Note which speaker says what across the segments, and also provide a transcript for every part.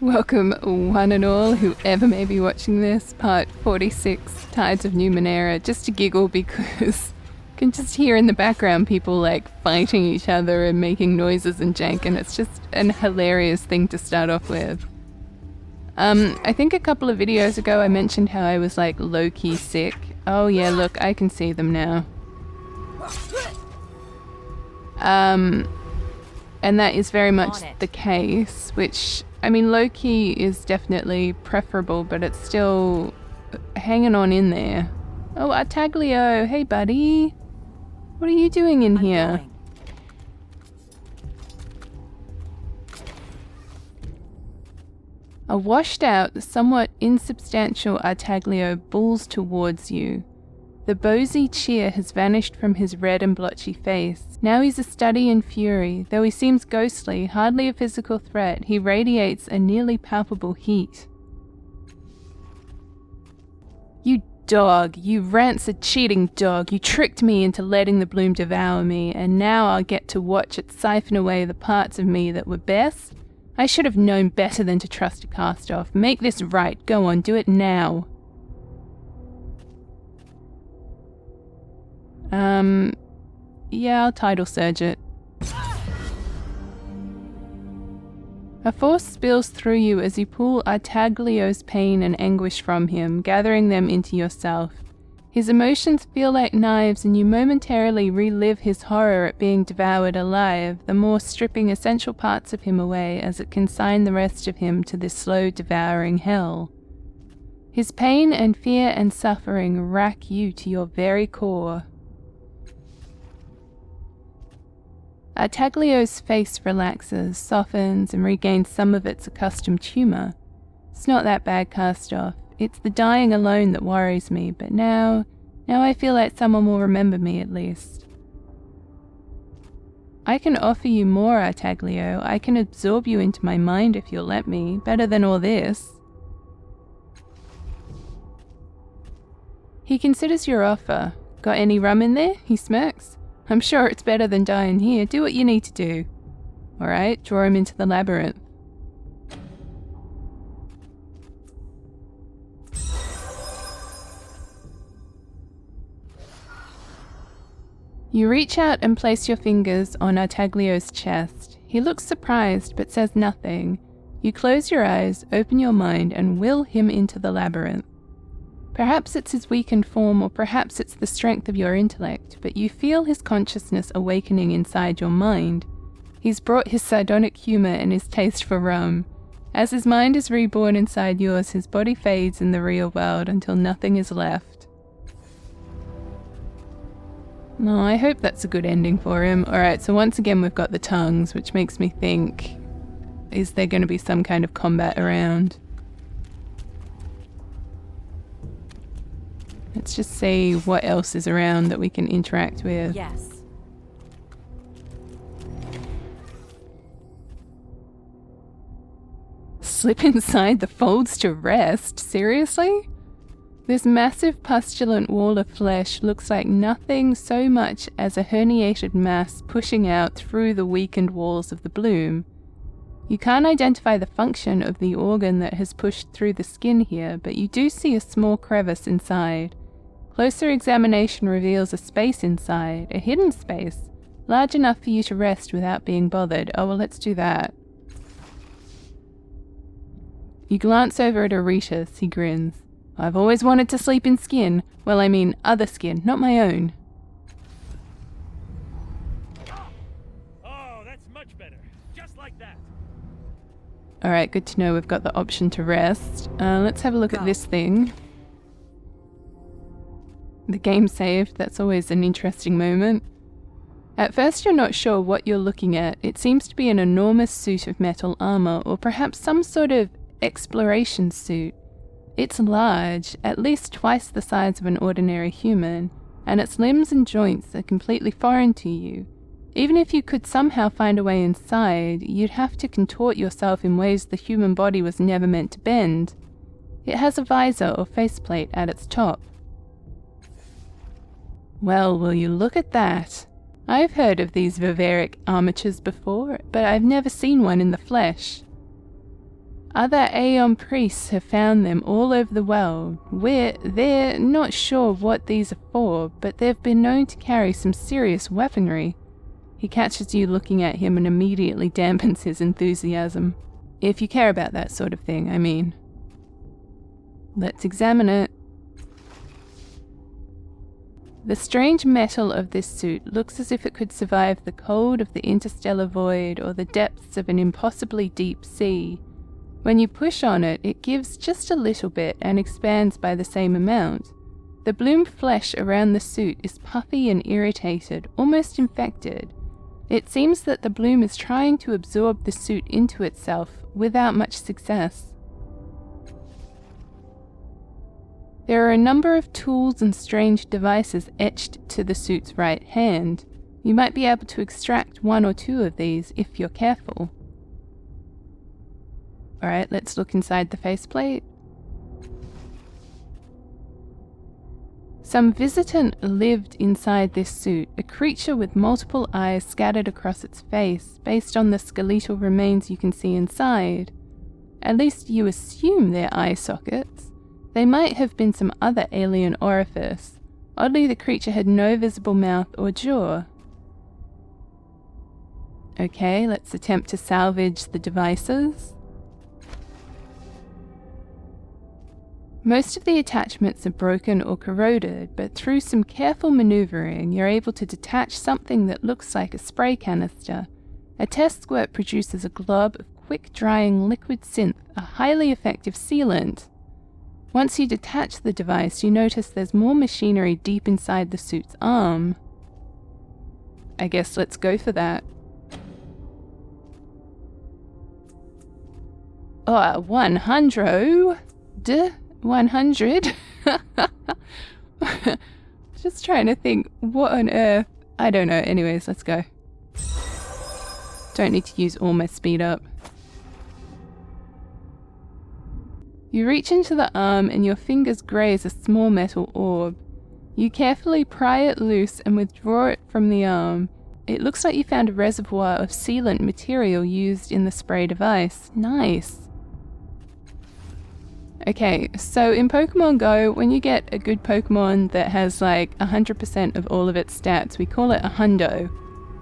Speaker 1: Welcome one and all, whoever may be watching this, part 46, Tides of Numenéra, just to giggle because you can just hear in the background people like fighting each other and making noises and jank, and it's just an hilarious thing to start off with. I think a couple of videos ago I mentioned how I was like low-key sick. Oh yeah, look, I can see them now. And that is very much the case, which, I mean, low-key is definitely preferable, but it's still hanging on in there. Oh, Artaglio, hey buddy. What are you doing in here? A washed-out, somewhat insubstantial Artaglio bulls towards you. The bowsy cheer has vanished from his red and blotchy face. Now he's a study in fury. Though he seems ghostly, hardly a physical threat, he radiates a nearly palpable heat. You dog, you rancid cheating dog, you tricked me into letting the bloom devour me, and now I'll get to watch it siphon away the parts of me that were best? I should have known better than to trust a cast-off. Make this right. Go on, do it now. Yeah, I'll tidal surge it. A force spills through you as you pull Artaglio's pain and anguish from him, gathering them into yourself. His emotions feel like knives, and you momentarily relive his horror at being devoured alive, the more stripping essential parts of him away as it consign the rest of him to this slow devouring hell. His pain and fear and suffering rack you to your very core. Artaglio's face relaxes, softens, and regains some of its accustomed humour. It's not that bad, cast-off. It's the dying alone that worries me, but now I feel like someone will remember me at least. I can offer you more, Artaglio. I can absorb you into my mind if you'll let me. Better than all this. He considers your offer. Got any rum in there? He smirks. I'm sure it's better than dying here. Do what you need to do. Alright, draw him into the labyrinth. You reach out and place your fingers on Artaglio's chest. He looks surprised but says nothing. You close your eyes, open your mind, and will him into the labyrinth. Perhaps it's his weakened form, or perhaps it's the strength of your intellect, but you feel his consciousness awakening inside your mind. He's brought his sardonic humour and his taste for rum. As his mind is reborn inside yours, his body fades in the real world until nothing is left. No, I hope that's a good ending for him. Alright, so once again we've got the tongues, which makes me think, is there going to be some kind of combat around? Let's just see what else is around that we can interact with.
Speaker 2: Yes.
Speaker 1: Slip inside the folds to rest? Seriously? This massive pustulant wall of flesh looks like nothing so much as a herniated mass pushing out through the weakened walls of the bloom. You can't identify the function of the organ that has pushed through the skin here, but you do see a small crevice inside. Closer examination reveals a space inside, a hidden space, large enough for you to rest without being bothered. Oh, well, let's do that. You glance over at Aretus. He grins. I've always wanted to sleep in skin. Well, I mean other skin, not my own.
Speaker 3: Oh, that's much better. Just like that.
Speaker 1: Alright, good to know we've got the option to rest. Let's have a look at this thing. The game saved. That's always an interesting moment. At first you're not sure what you're looking at. It seems to be an enormous suit of metal armor, or perhaps some sort of exploration suit. It's large, at least twice the size of an ordinary human, and its limbs and joints are completely foreign to you. Even if you could somehow find a way inside, you'd have to contort yourself in ways the human body was never meant to bend. It has a visor or faceplate at its top. Well, will you look at that? I've heard of these vivaric armatures before, but I've never seen one in the flesh. Other Aeon priests have found them all over the world. They're not sure what these are for, but they've been known to carry some serious weaponry. He catches you looking at him and immediately dampens his enthusiasm. If you care about that sort of thing, I mean. Let's examine it. The strange metal of this suit looks as if it could survive the cold of the interstellar void or the depths of an impossibly deep sea. When you push on it, it gives just a little bit and expands by the same amount. The bloom flesh around the suit is puffy and irritated, almost infected. It seems that the bloom is trying to absorb the suit into itself without much success. There are a number of tools and strange devices etched to the suit's right hand. You might be able to extract one or two of these if you're careful. Alright, let's look inside the faceplate. Some visitant lived inside this suit, a creature with multiple eyes scattered across its face, based on the skeletal remains you can see inside. At least you assume they're eye sockets. They might have been some other alien orifice. Oddly, the creature had no visible mouth or jaw. Okay, let's attempt to salvage the devices. Most of the attachments are broken or corroded, but through some careful maneuvering, you're able to detach something that looks like a spray canister. A test squirt produces a glob of quick-drying liquid synth, a highly effective sealant. Once you detach the device, you notice there's more machinery deep inside the suit's arm. I guess let's go for that. Oh, 100! 100? Just trying to think, what on earth? I don't know. Anyways, let's go. Don't need to use all my speed up. You reach into the arm and your fingers graze a small metal orb. You carefully pry it loose and withdraw it from the arm. It looks like you found a reservoir of sealant material used in the spray device. Nice. Okay, so in Pokemon Go, when you get a good Pokemon that has like 100% of all of its stats, we call it a hundo.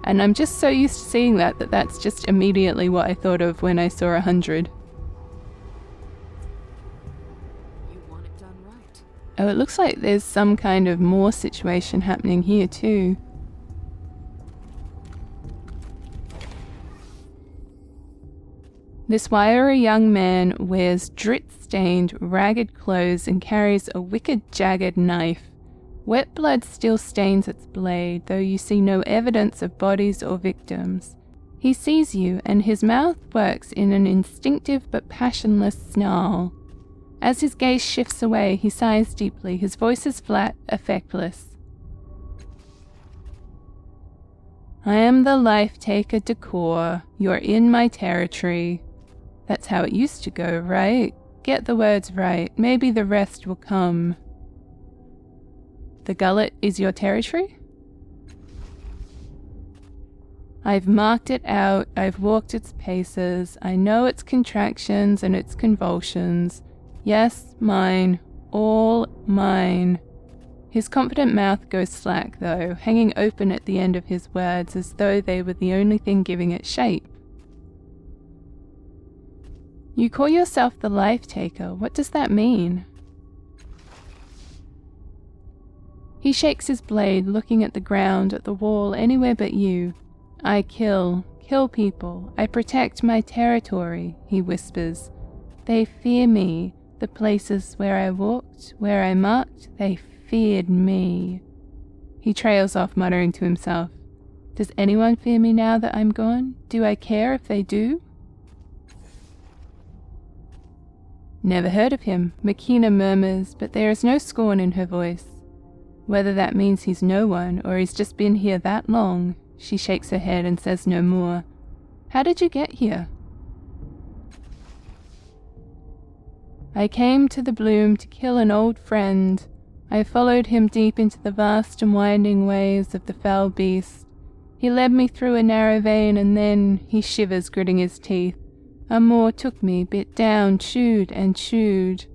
Speaker 1: And I'm just so used to seeing that's just immediately what I thought of when I saw 100.
Speaker 2: You want it done right.
Speaker 1: Oh, it looks like there's some kind of more situation happening here too. This wiry young man wears drit-stained, ragged clothes and carries a wicked, jagged knife. Wet blood still stains its blade, though you see no evidence of bodies or victims. He sees you, and his mouth works in an instinctive but passionless snarl. As his gaze shifts away, he sighs deeply. His voice is flat, effectless. I am the life-taker Decor. You're in my territory. That's how it used to go, right? Get the words right. Maybe the rest will come. The gullet is your territory? I've marked it out. I've walked its paces. I know its contractions and its convulsions. Yes, mine. All mine. His confident mouth goes slack, though, hanging open at the end of his words as though they were the only thing giving it shape. You call yourself the Life Taker. What does that mean? He shakes his blade, looking at the ground, at the wall, anywhere but you. I kill people. I protect my territory, he whispers. They fear me. The places where I walked, where I marked, they feared me. He trails off, muttering to himself. Does anyone fear me now that I'm gone? Do I care if they do? Never heard of him, Makina murmurs, but there is no scorn in her voice. Whether that means he's no one, or he's just been here that long, she shakes her head and says no more. How did you get here? I came to the bloom to kill an old friend. I followed him deep into the vast and winding ways of the fell beast. He led me through a narrow vein, and then he shivers, gritting his teeth. A maw took me, bit down, chewed and chewed.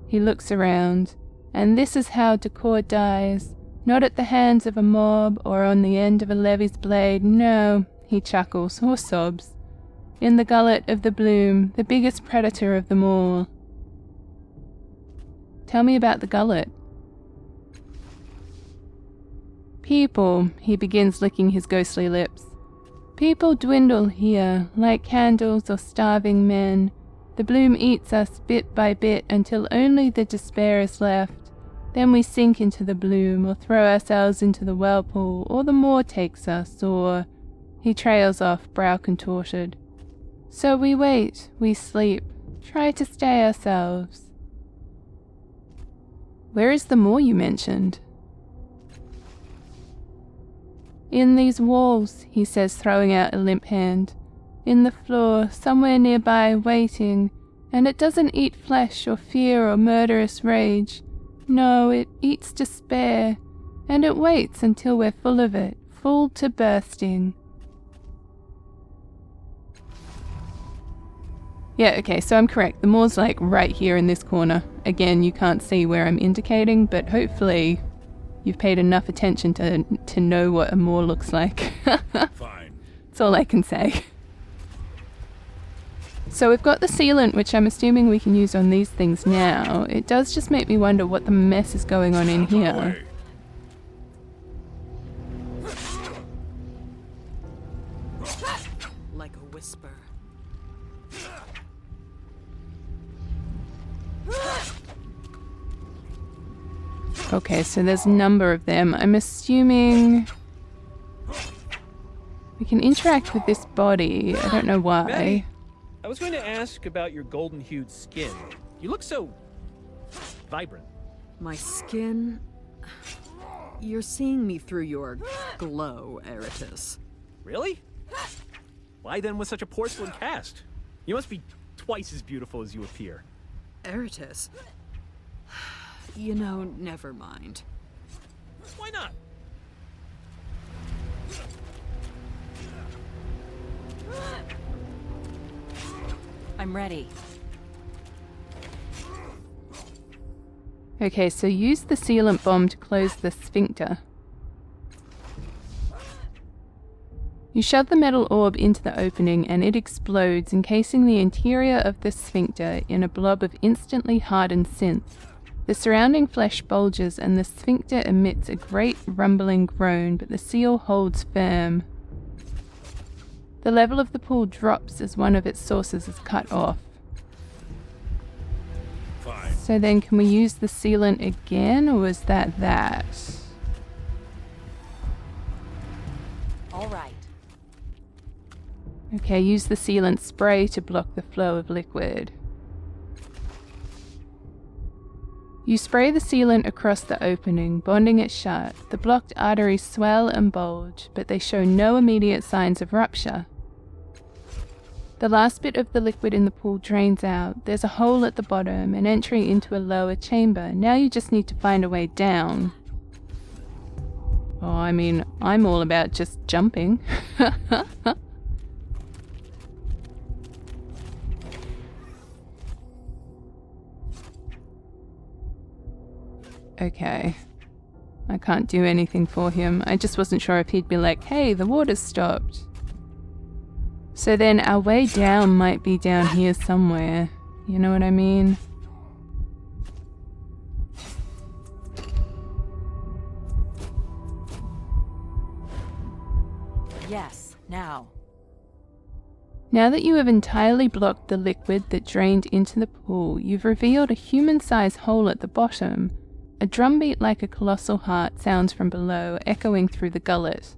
Speaker 1: He looks around, and this is how Decor dies. Not at the hands of a mob or on the end of a levy's blade, no, he chuckles or sobs. In the gullet of the bloom, the biggest predator of them all. Tell me about the gullet. People, he begins licking his ghostly lips. People dwindle here, like candles or starving men. The bloom eats us bit by bit until only the despair is left. Then we sink into the bloom, or throw ourselves into the whirlpool, or the maw takes us, or... He trails off, brow contorted. So we wait, we sleep, try to stay ourselves. Where is the maw you mentioned? In these walls, he says, throwing out a limp hand. In the floor, somewhere nearby, waiting, and it doesn't eat flesh or fear or murderous rage. No, it eats despair, and it waits until we're full of it, full to bursting. Yeah, okay, so I'm correct. The maw's like right here in this corner. Again, you can't see where I'm indicating, but hopefully you've paid enough attention to know what a maw looks like.
Speaker 3: Fine.
Speaker 1: That's all I can say. So we've got the sealant, which I'm assuming we can use on these things now. It does just make me wonder what the mess is going on in here.
Speaker 2: Like a whisper.
Speaker 1: Okay, so there's a number of them. I'm assuming we can interact with this body. I don't know why.
Speaker 4: Maddie, I was going to ask about your golden-hued skin. You look so vibrant.
Speaker 2: My skin... You're seeing me through your glow, Eritis.
Speaker 4: Really? Why then with such a porcelain cast? You must be twice as beautiful as you appear.
Speaker 2: Eritis? You know, never mind.
Speaker 4: Why not?
Speaker 2: I'm ready.
Speaker 1: Okay, so use the sealant bomb to close the sphincter. You shove the metal orb into the opening and it explodes, encasing the interior of the sphincter in a blob of instantly hardened synth. The surrounding flesh bulges and the sphincter emits a great rumbling groan, but the seal holds firm. The level of the pool drops as one of its sources is cut off.
Speaker 3: Fine.
Speaker 1: So then can we use the sealant again, or was that?
Speaker 2: All right.
Speaker 1: Okay, use the sealant spray to block the flow of liquid. You spray the sealant across the opening, bonding it shut. The blocked arteries swell and bulge, but they show no immediate signs of rupture. The last bit of the liquid in the pool drains out. There's a hole at the bottom, an entry into a lower chamber. Now you just need to find a way down. Oh, I mean, I'm all about just jumping. Okay. I can't do anything for him. I just wasn't sure if he'd be like, hey, the water's stopped. So then our way down might be down here somewhere. You know what I mean?
Speaker 2: Yes, now.
Speaker 1: Now that you have entirely blocked the liquid that drained into the pool, you've revealed a human-sized hole at the bottom. A drumbeat like a colossal heart sounds from below, echoing through the gullet.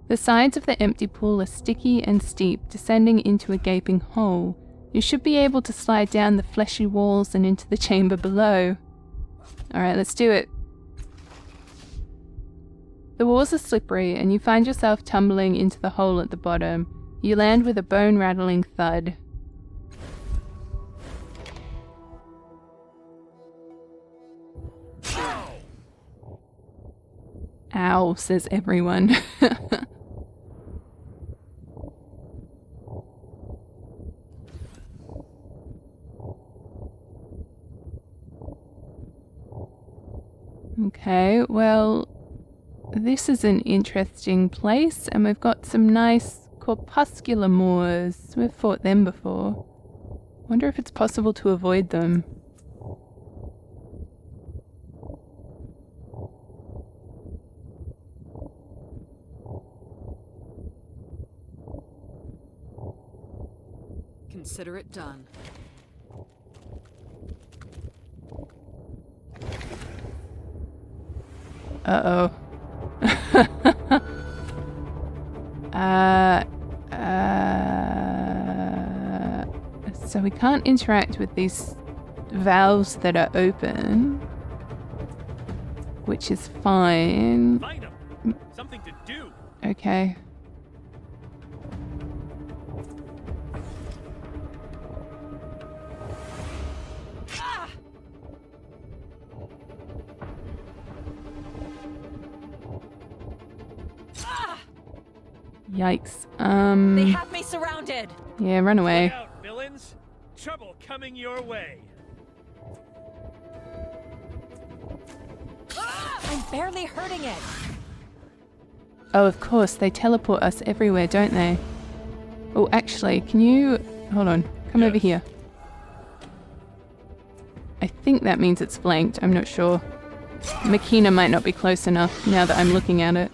Speaker 1: The sides of the empty pool are sticky and steep, descending into a gaping hole. You should be able to slide down the fleshy walls and into the chamber below. Alright, let's do it. The walls are slippery, and you find yourself tumbling into the hole at the bottom. You land with a bone-rattling thud. Ow, says everyone. Okay, well, this is an interesting place, and we've got some nice corpuscular moors. We've fought them before. Wonder if it's possible to avoid them.
Speaker 2: Consider it done.
Speaker 1: Uh-oh. So we can't interact with these valves that are open, which is fine.
Speaker 3: Find them. Something to do.
Speaker 1: Okay. Yikes.
Speaker 2: They have me surrounded.
Speaker 1: Yeah, run away.
Speaker 3: Look out, villains. Trouble coming your way.
Speaker 2: I'm barely hurting it.
Speaker 1: Oh, of course, they teleport us everywhere, don't they? Oh, actually, can you... Hold on. Come over here. I think that means it's flanked. I'm not sure. Makina might not be close enough now that I'm looking at it.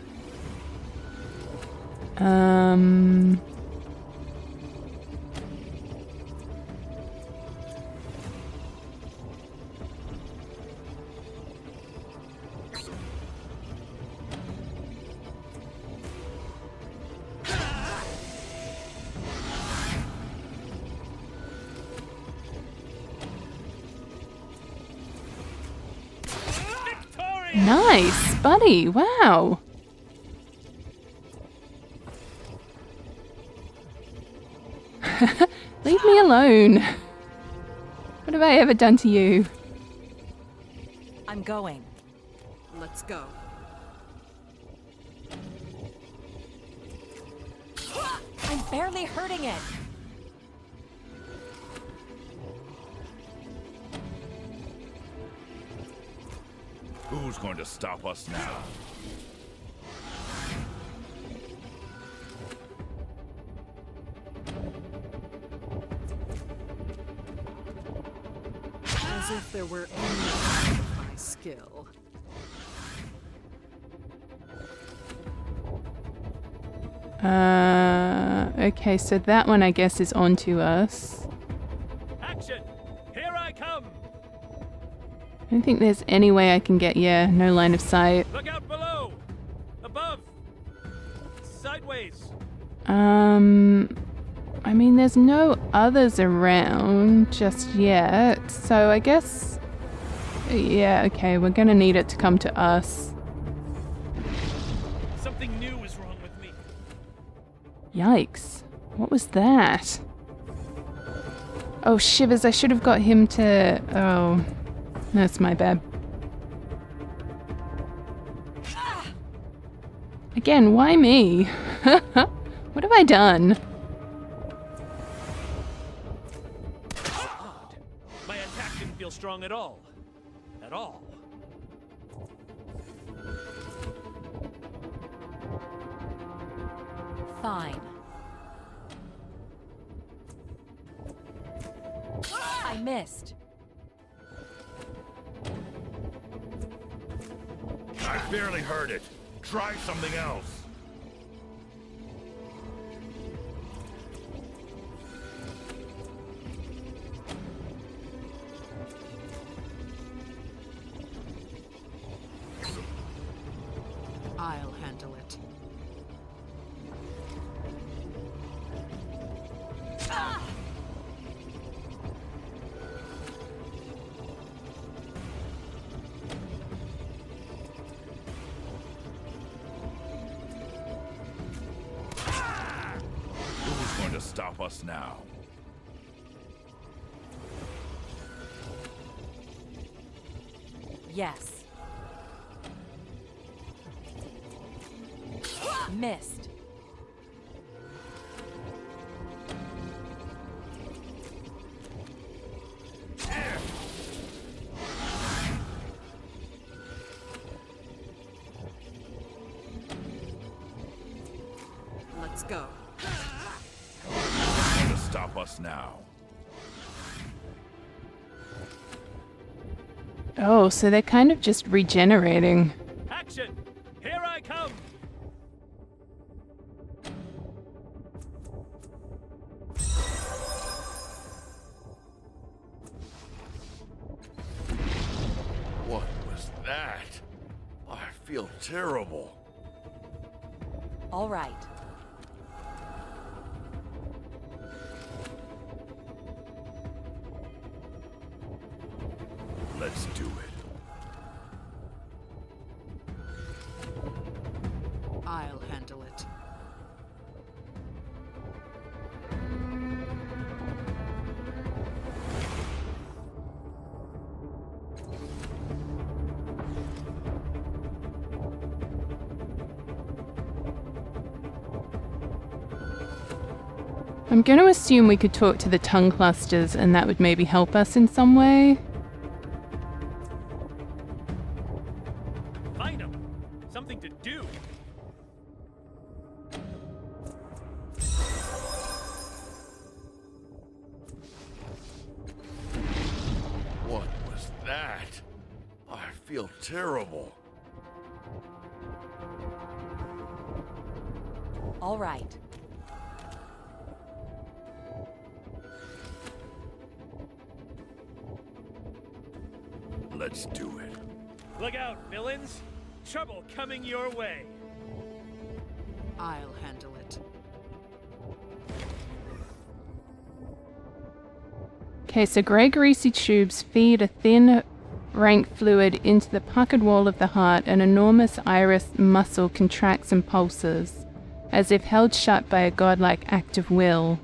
Speaker 1: Nice, buddy. Wow. Leave me alone. What have I ever done to you?
Speaker 2: I'm going. Let's go. I'm barely hurting it.
Speaker 5: Who's going to stop us now?
Speaker 2: As if there were any my skill.
Speaker 1: Okay, so that one I guess is onto us.
Speaker 3: Action! Here I come!
Speaker 1: I don't think there's any way I can get, yeah, no line of sight.
Speaker 3: Look out below! Above! Sideways!
Speaker 1: I mean, there's no others around just yet, so I guess, yeah, okay, we're gonna need it to come to us.
Speaker 3: Something new is wrong with me.
Speaker 1: Yikes. What was that? Oh, shivers, I should have got him to... Oh, that's my bad. Again, why me? What have I done?
Speaker 3: Odd. My attack didn't feel strong at all. At all.
Speaker 2: Fine. I missed.
Speaker 5: I barely heard it. Try something else.
Speaker 2: I'll handle it.
Speaker 5: Who's going to stop us now?
Speaker 2: Yes. Missed. go.
Speaker 5: To stop us now.
Speaker 1: Oh, so they're kind of just regenerating.
Speaker 3: Action! Here I come!
Speaker 5: What was that? I feel terrible.
Speaker 6: All right.
Speaker 5: Let's do it.
Speaker 2: I'll handle it.
Speaker 1: I'm going to assume we could talk to the tongue clusters and that would maybe help us in some way.
Speaker 3: Find him! Something to do!
Speaker 5: What was that? I feel terrible.
Speaker 6: All right.
Speaker 5: Let's do it.
Speaker 3: Look out, villains! Trouble coming your way!
Speaker 2: I'll handle it.
Speaker 1: Okay, so grey greasy tubes feed a thin, rank fluid into the puckered wall of the heart. An enormous iris muscle contracts and pulses, as if held shut by a godlike act of will.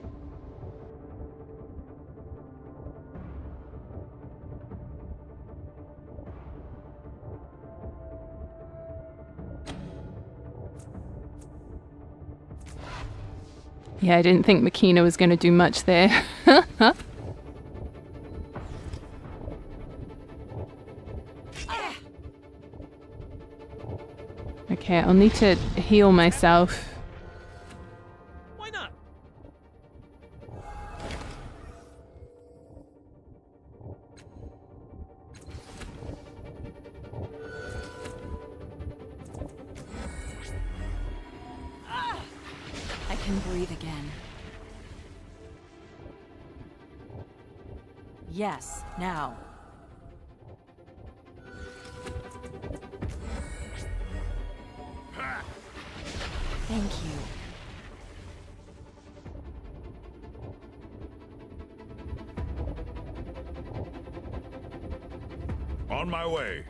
Speaker 1: Yeah, I didn't think Makina was going to do much there. Okay, I'll need to heal myself.
Speaker 3: Why not?
Speaker 6: I can breathe again. Yes, now. Thank you.
Speaker 5: On my way.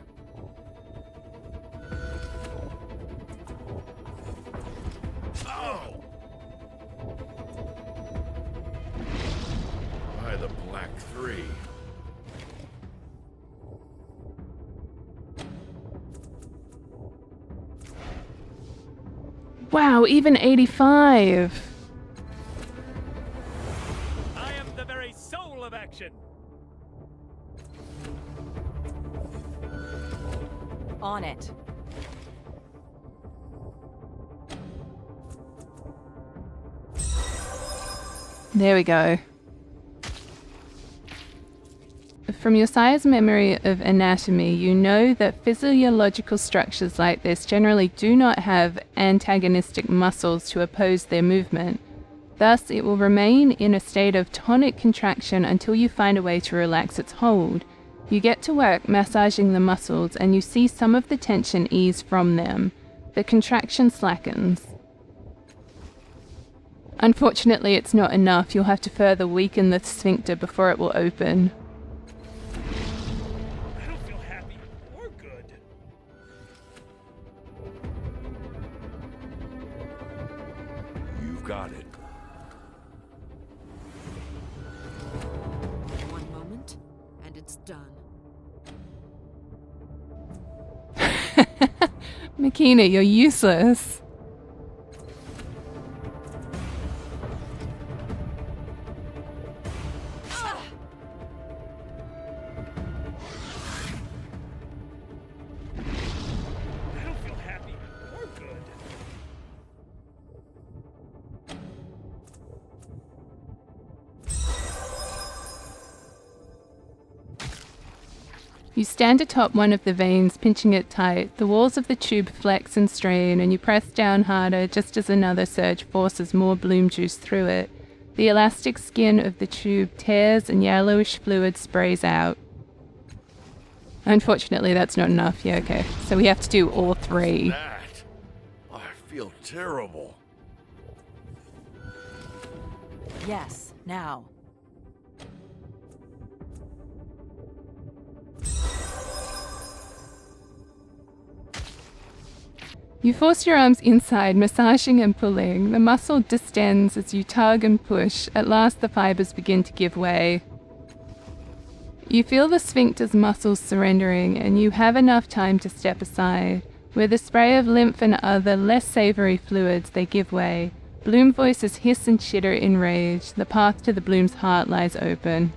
Speaker 5: Oh! By the Black Three.
Speaker 1: Wow, even 85!
Speaker 3: I am the very soul of action!
Speaker 6: On it.
Speaker 1: There we go. From your sire's memory of anatomy, you know that physiological structures like this generally do not have antagonistic muscles to oppose their movement. Thus, it will remain in a state of tonic contraction until you find a way to relax its hold. You get to work massaging the muscles and you see some of the tension ease from them. The contraction slackens. Unfortunately, it's not enough. You'll have to further weaken the sphincter before it will open.
Speaker 3: I don't feel happy or good.
Speaker 5: You've got it.
Speaker 2: One moment, and it's done.
Speaker 1: Makina, you're useless.
Speaker 3: I don't feel happy or good.
Speaker 1: You stand atop one of the veins, pinching it tight. The walls of the tube flex and strain, and you press down harder just as another surge forces more bloom juice through it. The elastic skin of the tube tears and yellowish fluid sprays out. Unfortunately, that's not enough. Yeah, okay. So we have to do all three.
Speaker 5: That. I feel terrible.
Speaker 6: Yes, now.
Speaker 1: You force your arms inside, massaging and pulling. The muscle distends as you tug and push. At last, the fibers begin to give way. You feel the sphincter's muscles surrendering, and you have enough time to step aside. With a spray of lymph and other, less savory fluids, they give way. Bloom voices hiss and chitter in rage. The path to the bloom's heart lies open.